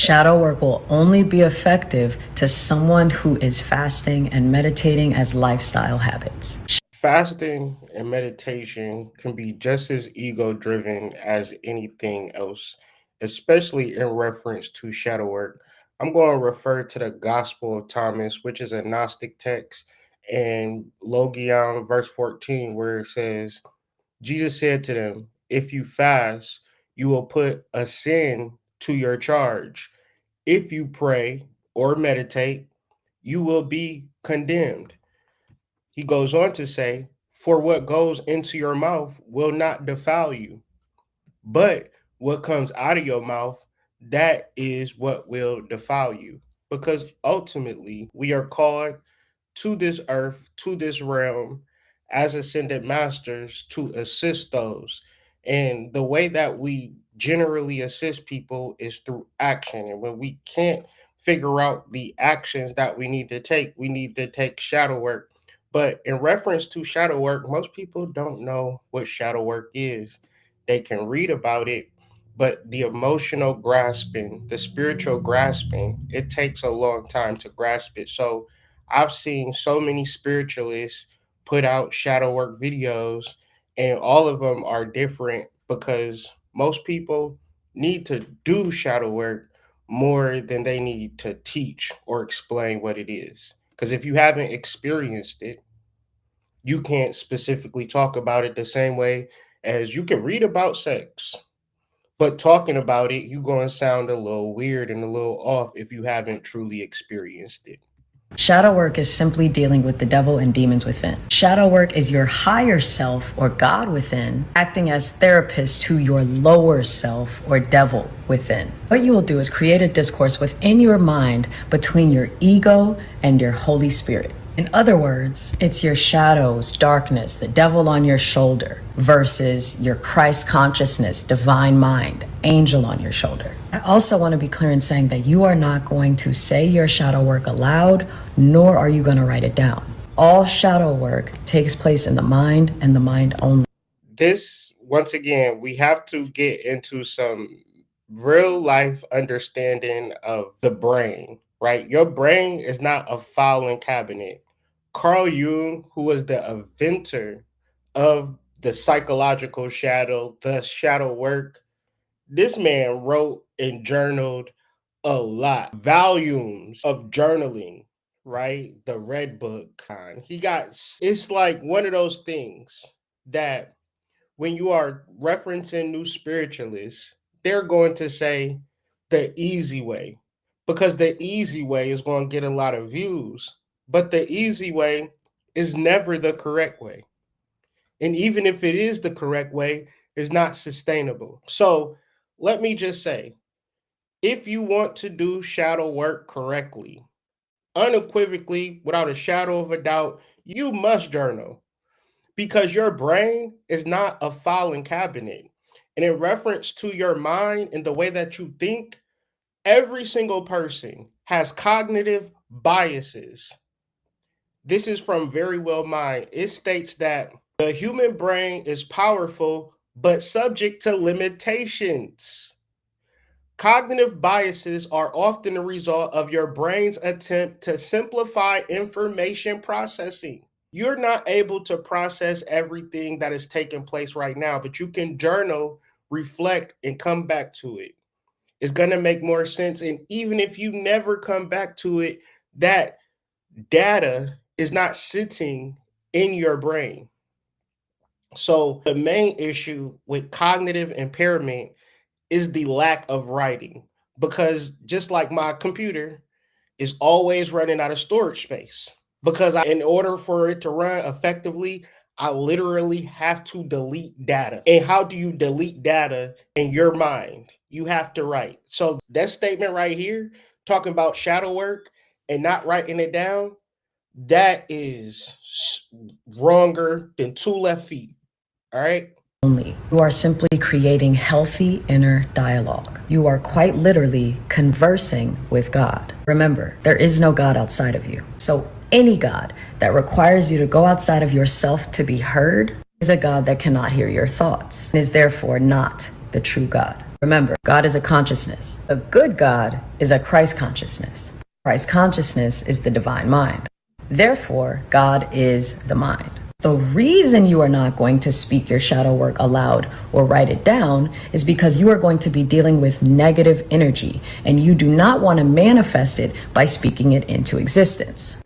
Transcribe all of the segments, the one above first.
Shadow work will only be effective to someone who is fasting and meditating as lifestyle habits. Fasting and meditation can be just as ego driven as anything else, especially in reference to shadow work. I'm going to refer to the Gospel of Thomas, which is a Gnostic text, and Logion, verse 14, where it says, Jesus said to them, if you fast, you will put a sin to your charge. If you pray or meditate, you will be condemned. He goes on to say, for what goes into your mouth will not defile you, but what comes out of your mouth, that is what will defile you. Because ultimately, we are called to this earth, to this realm, as ascended masters to assist those. And the way that we generally assist people is through action. And when we can't figure out the actions that we need to take shadow work. But in reference to shadow work, most people don't know what shadow work is. They can read about it, but the emotional grasping, the spiritual grasping, it takes a long time to grasp it. So I've seen so many spiritualists put out shadow work videos, and all of them are different because most people need to do shadow work more than they need to teach or explain what it is. Because if you haven't experienced it, you can't specifically talk about it the same way as you can read about sex. But talking about it, you're going to sound a little weird and a little off if you haven't truly experienced it. Shadow work is simply dealing with the devil and demons within. Shadow work is your higher self or God within acting as therapist to your lower self or devil within. What you will do is create a discourse within your mind between your ego and your Holy Spirit. In other words, it's your shadows, darkness, the devil on your shoulder versus your Christ consciousness, divine mind, angel on your shoulder. I also want to be clear in saying that you are not going to say your shadow work aloud, nor are you going to write it down. All shadow work takes place in the mind and the mind only. This, once again, we have to get into some real life understanding of the brain, right? Your brain is not a filing cabinet. Carl Jung, who was the inventor of the psychological shadow, the shadow work, this man wrote and journaled a lot, volumes of journaling, right? The red book kind. It's like one of those things that when you are referencing new spiritualists, they're going to say the easy way because the easy way is going to get a lot of views, but the easy way is never the correct way. And even if it is the correct way, it's not sustainable. So let me just say, if you want to do shadow work correctly, unequivocally, without a shadow of a doubt, you must journal because your brain is not a filing cabinet. And in reference to your mind and the way that you think, every single person has cognitive biases. This is from Very Well Mind. It states that the human brain is powerful but subject to limitations. Cognitive biases are often the result of your brain's attempt to simplify information processing. You're not able to process everything that is taking place right now, but you can journal, reflect, and come back to it. It's going to make more sense. And even if you never come back to it, that data is not sitting in your brain. So the main issue with cognitive impairment is the lack of writing because just like my computer is always running out of storage space because in order for it to run effectively, I literally have to delete data. And how do you delete data in your mind? You have to write. So that statement right here, talking about shadow work and not writing it down, that is wronger than two left feet. All right. Only. You are simply creating healthy inner dialogue. You are quite literally conversing with God. Remember, there is no God outside of you. So any God that requires you to go outside of yourself to be heard is a God that cannot hear your thoughts and is therefore not the true God. Remember, God is a consciousness. A good God is a Christ consciousness. Christ consciousness is the divine mind. Therefore, God is the mind. The reason you are not going to speak your shadow work aloud or write it down is because you are going to be dealing with negative energy, and you do not want to manifest it by speaking it into existence.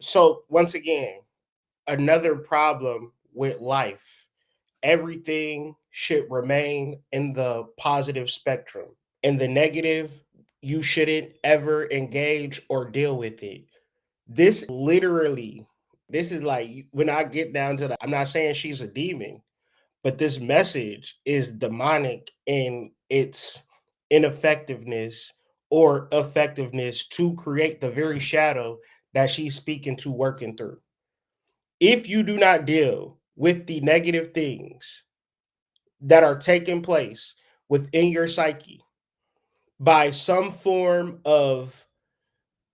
So, once again, another problem with life, everything should remain in the positive spectrum. In the negative, you shouldn't ever engage or deal with it. This literally, this is like when I get down to I'm not saying she's a demon, but this message is demonic in its ineffectiveness or effectiveness to create the very shadow that she's speaking to, working through. If you do not deal with the negative things that are taking place within your psyche by some form of,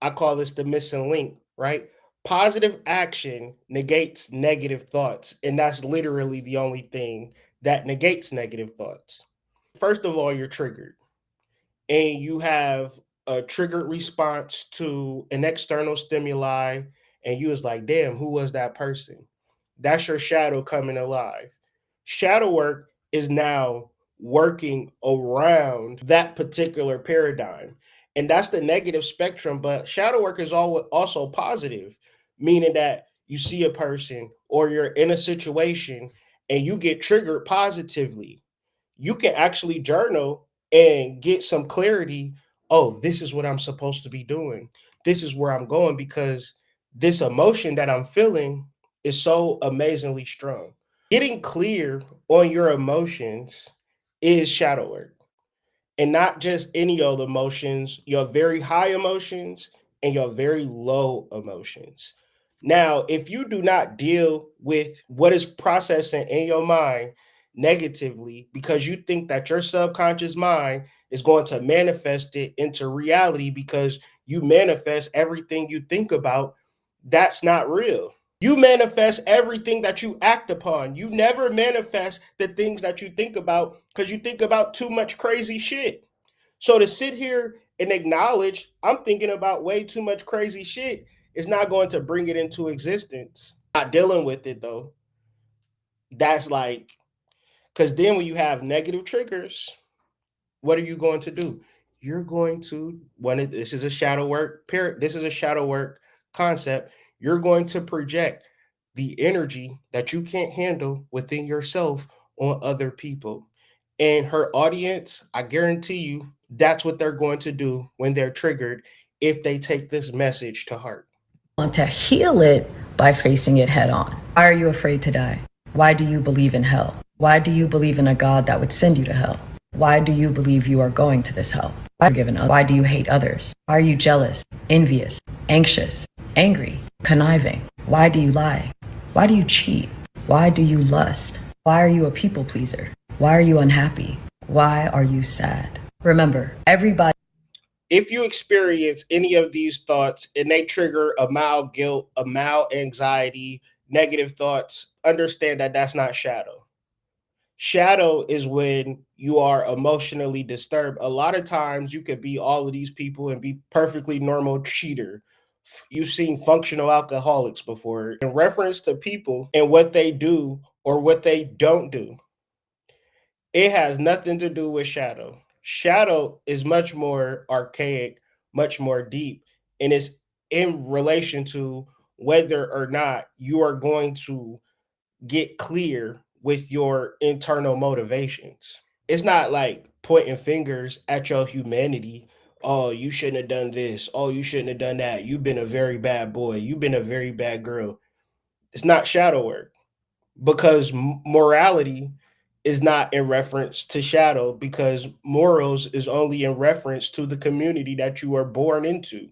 I call this the missing link, right? Positive action negates negative thoughts. And that's literally the only thing that negates negative thoughts. First of all, you're triggered and you have a triggered response to an external stimuli, and you was like, damn, who was that person? That's your shadow coming alive. Shadow work is now working around that particular paradigm. And that's the negative spectrum. But shadow work is also positive, meaning that you see a person or you're in a situation and you get triggered positively. You can actually journal and get some clarity. Oh, this is what I'm supposed to be doing. This is where I'm going because this emotion that I'm feeling is so amazingly strong. Getting clear on your emotions is shadow work, and not just any old emotions, your very high emotions and your very low emotions. Now, if you do not deal with what is processing in your mind negatively because you think that your subconscious mind is going to manifest it into reality because you manifest everything you think about, that's not real. You manifest everything that you act upon. You never manifest the things that you think about because you think about too much crazy shit. So to sit here and acknowledge I'm thinking about way too much crazy shit is not going to bring it into existence. Not dealing with it though. That's like, because then when you have negative triggers, what are you going to do? You're going to, this is a shadow work period. This is a shadow work concept. You're going to project the energy that you can't handle within yourself on other people. And her audience, I guarantee you, that's what they're going to do when they're triggered if they take this message to heart. Want to heal it by facing it head on. Why are you afraid to die? Why do you believe in hell? Why do you believe in a God that would send you to hell? Why do you believe you are going to this hell? Why do you hate others? Why are you jealous, envious, anxious, angry, conniving? Why do you lie? Why do you cheat? Why do you lust? Why are you a people pleaser? Why are you unhappy? Why are you sad? Remember, everybody. If you experience any of these thoughts and they trigger a mild guilt, a mild anxiety, negative thoughts, understand that that's not shadow. Shadow is when you are emotionally disturbed. A lot of times you could be all of these people and be perfectly normal cheater. You've seen functional alcoholics before in reference to people and what they do or what they don't do. It has nothing to do with shadow. Shadow is much more archaic, much more deep, and it's in relation to whether or not you are going to get clear with your internal motivations. It's not like pointing fingers at your humanity. Oh, you shouldn't have done this. Oh, you shouldn't have done that. You've been a very bad boy. You've been a very bad girl. It's not shadow work because morality is not in reference to shadow because morals is only in reference to the community that you are born into.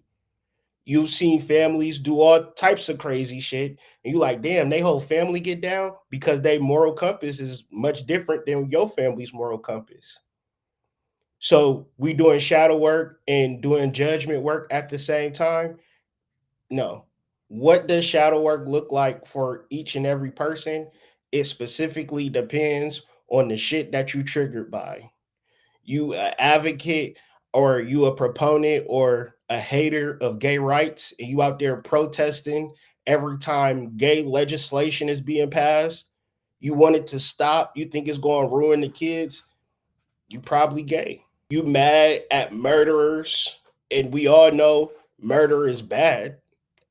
You've seen families do all types of crazy shit, and you like, damn, they whole family get down because their moral compass is much different than your family's moral compass. So we doing shadow work and doing judgment work at the same time? No. What does shadow work look like for each and every person? It specifically depends on the shit that you triggered by. You a advocate, or you a proponent or a hater of gay rights, and you out there protesting every time gay legislation is being passed. You want it to stop. You think it's going to ruin the kids. You probably gay. You mad at murderers, and we all know murder is bad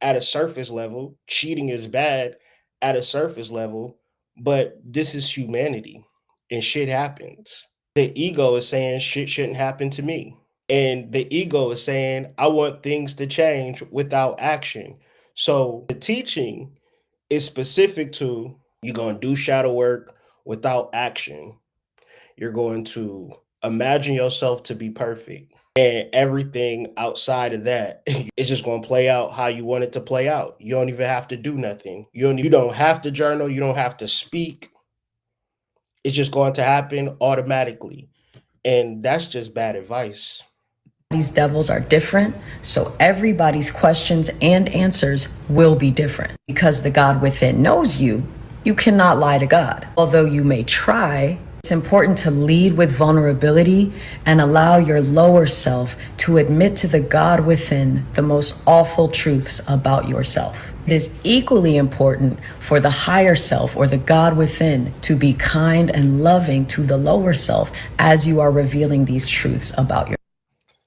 at a surface level. Cheating is bad at a surface level, but this is humanity, and shit happens. The ego is saying shit shouldn't happen to me. And the ego is saying, I want things to change without action. So the teaching is specific to, you're going to do shadow work without action. You're going to imagine yourself to be perfect. And everything outside of that is just going to play out how you want it to play out. You don't even have to do nothing. You don't have to journal. You don't have to speak. It's just going to happen automatically. And that's just bad advice. These devils are different, so everybody's questions and answers will be different. Because the God within knows you, you cannot lie to God. Although you may try, it's important to lead with vulnerability and allow your lower self to admit to the God within the most awful truths about yourself. It is equally important for the higher self, or the God within, to be kind and loving to the lower self as you are revealing these truths about yourself.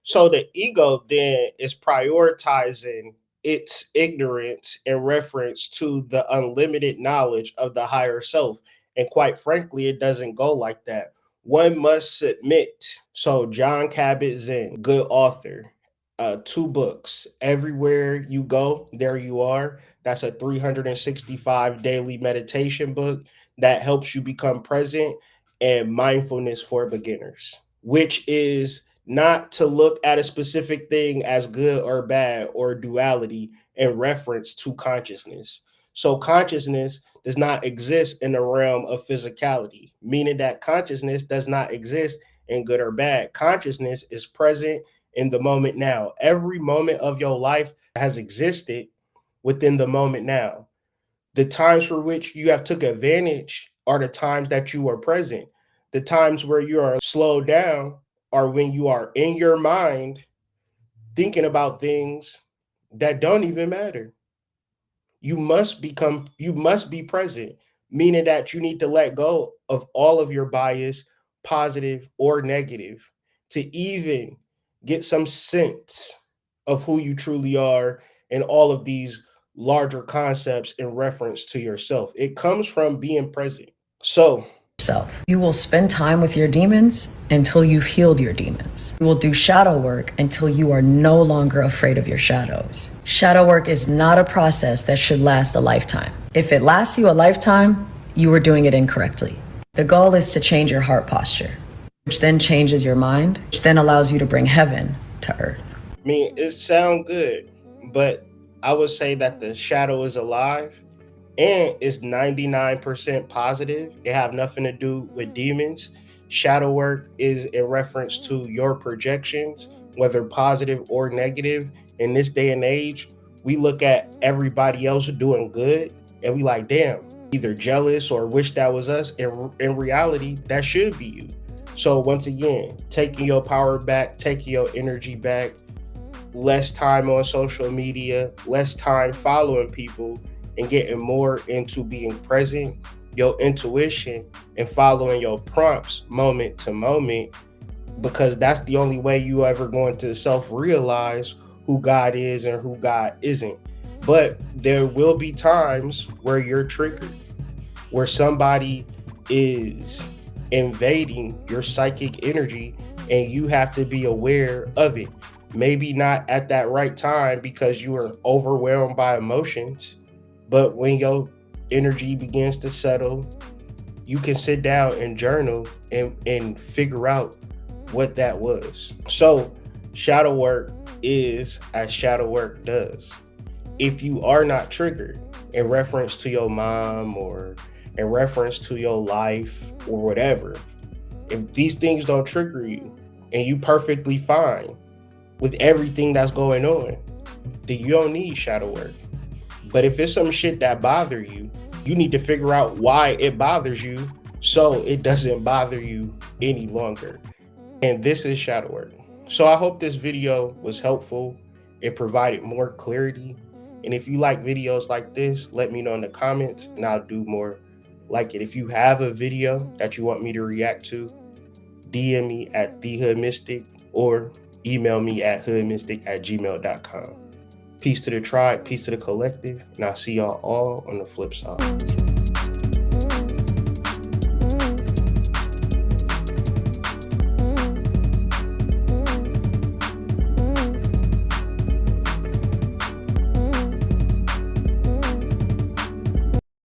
So the ego then is prioritizing its ignorance in reference to the unlimited knowledge of the higher self. And quite frankly, it doesn't go like that. One must submit. So John Kabat-Zinn, good author, 2 books. Everywhere You Go, There You Are. That's a 365 daily meditation book that helps you become present, and mindfulness for beginners, which is not to look at a specific thing as good or bad or duality in reference to consciousness. So consciousness does not exist in the realm of physicality, meaning that consciousness does not exist in good or bad. Consciousness is present in the moment now. Every moment of your life has existed within the moment now. The times for which you have took advantage are the times that you are present. The times where you are slowed down are when you are in your mind thinking about things that don't even matter. You must be present, meaning that you need to let go of all of your bias, positive or negative, to even get some sense of who you truly are and all of these larger concepts in reference to yourself. It comes from being present. So You will spend time with your demons until you've healed your demons. You will do shadow work until you are no longer afraid of your shadows. Shadow work is not a process that should last a lifetime. If it lasts you a lifetime, you are doing it incorrectly. The goal is to change your heart posture, which then changes your mind, which then allows you to bring heaven to earth. I mean, it sounds good, but I would say that the shadow is alive and it's 99% positive. It have nothing to do with demons. Shadow work is in reference to your projections, whether positive or negative. In this day and age, we look at everybody else doing good and we like, damn, either jealous or wish that was us. In reality, that should be you. So once again, taking your power back, taking your energy back, less time on social media, less time following people, and getting more into being present, your intuition, and following your prompts moment to moment, because that's the only way you ever going to self-realize who God is and who God isn't. But there will be times where you're triggered, where somebody is invading your psychic energy and you have to be aware of it. Maybe not at that right time because you are overwhelmed by emotions, but when your energy begins to settle, you can sit down and journal and figure out what that was. So shadow work is as shadow work does. If you are not triggered in reference to your mom or in reference to your life or whatever, if these things don't trigger you and you perfectly fine with everything that's going on, then you don't need shadow work. But if it's some shit that bother you, you need to figure out why it bothers you so it doesn't bother you any longer. And this is shadow work. So I hope this video was helpful. It provided more clarity. And if you like videos like this, let me know in the comments and I'll do more like it. If you have a video that you want me to react to, DM me at thehoodmystic or email me at hoodmystic@gmail.com. Peace to the tribe, peace to the collective, and I'll see y'all all on the flip side.